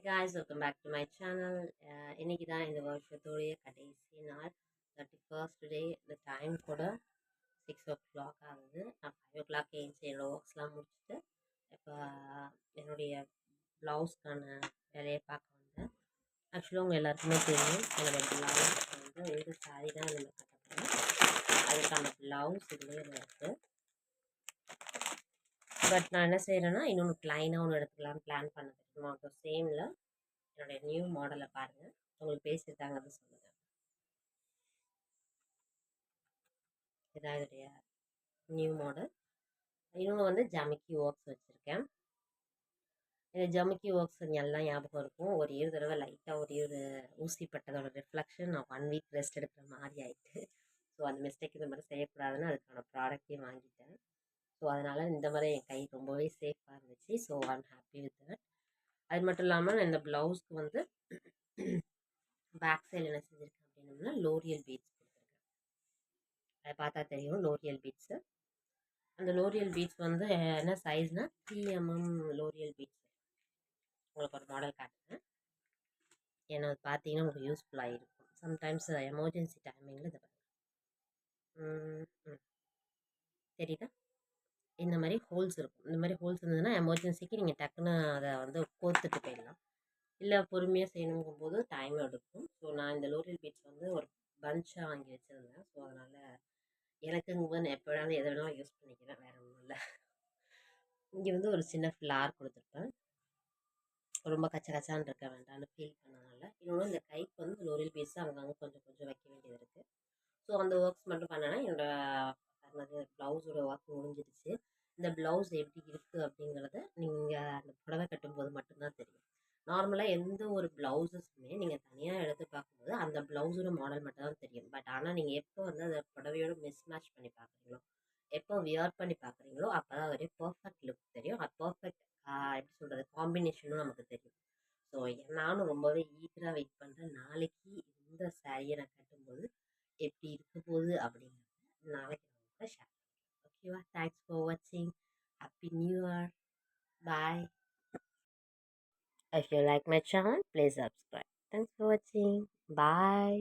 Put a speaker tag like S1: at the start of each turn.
S1: guys, welcome back to my channel. இன்னைக்கு தான் இந்த வருஷத்துடைய கடைசி நாள் 31st டே. இந்த டைம் கூட 6 o'clock ஆகுது. நான் 5 o'clock ஏஞ்சி என்னோட ஒர்க்ஸ்லாம் முடிச்சுட்டு இப்போ என்னுடைய ப்ளவுஸ்க்கான வேலையை பார்க்க வந்தேன். ஆக்சுவலாக உங்கள் எல்லாருக்குமே தெரியும், என்னுடைய ப்ளவுஸ் வந்து ஒரு சாரி தான் நம்ம கட்ட போகிறோம். அதுக்கான ப்ளவுஸ் இதுலேயே இருக்குது. பட் நான் என்ன செய்கிறேன்னா, இன்னொன்று ப்ளைனாக ஒன்று எடுத்துக்கலாம்னு பிளான் பண்ண தெரியுமா. அப்போ சேமில் என்னுடைய நியூ மாடலை பாருங்கள், உங்களுக்கு பேசியிருக்காங்கன்னு சொல்லுங்கள். இதான் இதோடைய நியூ மாடல். இன்னொன்று வந்து ஜமிக்கி ஒர்க்ஸ் வச்சுருக்கேன். இந்த ஜமிக்கி ஒர்க்ஸ் எல்லாம் ஞாபகம் இருக்கும். ஒரே ஒரு தடவை லைட்டாக ஒரு ஊசி பட்டதோட ரிஃப்ளெக்ஷன் நான் 1 வீக் ரெஸ்ட் எடுக்கிற மாதிரி ஆயிட்டு. ஸோ அந்த மிஸ்டேக் இந்த மாதிரி செய்யக்கூடாதுன்னு அதுக்கான ப்ராடக்டையும் வாங்கிட்டேன். ஸோ அதனால் இந்த மாதிரி என் கை ரொம்பவே சேஃபாக இருந்துச்சு. So I'm happy with that. அது மட்டும் இல்லாமல் நான் இந்த ப்ளவுஸ்க்கு வந்து பேக் சைடு என்ன செஞ்சுருக்கேன் அப்படின்னோம்னா லோரியல் பீட்ஸ் கொடுத்துருக்கேன். அதை பார்த்தா தெரியும், லோரியல் பீட்ஸு. அந்த லோரியல் பீட்ஸ் வந்து என்ன சைஸ்னால் 3mm லோரியல் பீட்ஸ். உங்களுக்கு ஒரு மாடல் காட்டுறேன், ஏன்னா அது பார்த்தீங்கன்னா உங்களுக்கு யூஸ்ஃபுல்லாக இருக்கும். சம்டைம்ஸ் எமர்ஜென்சி டைமிங்கில் இதை தெரியுதா, இந்த மாதிரி ஹோல்ஸ் இருக்கும். இந்த மாதிரி ஹோல்ஸ் இருந்ததுன்னா எமர்ஜென்சிக்கு நீங்கள் டக்குன்னு அதை வந்து கோர்த்துட்டு போயிடலாம். இல்லை பொறுமையாக செய்யணுங்கும் போது டைம் எடுக்கும். ஸோ நான் இந்த லோரியல் பீட்ஸ் வந்து ஒரு பஞ்சாக வாங்கி வச்சுருந்தேன். ஸோ அதனால் எனக்குங்கும்போது நான் எப்போ வேணாலும் எதை வேணாலும் யூஸ் பண்ணிக்கிறேன், வேறு ஒன்றும் இல்லை. இங்கே வந்து ஒரு சின்ன ஃப்ளார் கொடுத்துருப்பேன், ரொம்ப கச்ச கச்சான்னு இருக்க வேண்டாம்னு ஃபீல் பண்ணனால. இன்னொன்று இந்த கைக்கு வந்து லோரியல் பீட்ஸ் அங்கங்கே கொஞ்சம் கொஞ்சம் வைக்க வேண்டியது இருக்குது. ஸோ அந்த ஒர்க்ஸ் மட்டும் பண்ணேன்னா என்னோட ப்ளவுஸோட ஒர்க் முடிஞ்சிடுச்சு. இந்த ப்ளவுஸ் எப்படி இருக்குது அப்படிங்கிறத நீங்கள் அந்த புடவை கட்டும்போது மட்டும்தான் தெரியும். நார்மலாக எந்த ஒரு ப்ளவுஸஸுமே நீங்கள் தனியாக எடுத்து பார்க்கும்போது அந்த ப்ளவுஸோட மாடல் மட்டும் தான் தெரியும். பட் ஆனால் நீங்கள் எப்போ வந்து அதை புடவையோட மிஸ்மேட்ச் பண்ணி பார்க்குறீங்களோ, எப்போ வியர் பண்ணி பார்க்குறீங்களோ, அப்போ தான் அதோடைய பர்ஃபெக்ட் லுக் தெரியும். அது பர்ஃபெக்ட் எப்படி சொல்கிறது, காம்பினேஷனும் நமக்கு தெரியும். ஸோ நானும் ரொம்பவே ஈகராக வெயிட் பண்ணுறேன், நாளைக்கு இந்த சாரியை நான் கட்டும்போது எப்படி இருக்க போகுது அப்படிங்கிறத நாளைக்கு நான் கூட ஷேர் பண்ணுறேன். ஓகேவா? தேங்க்ஸ் ஃபார் வாட்சிங். Happy new year. Bye. If you like my channel, please subscribe. Thanks for watching. Bye.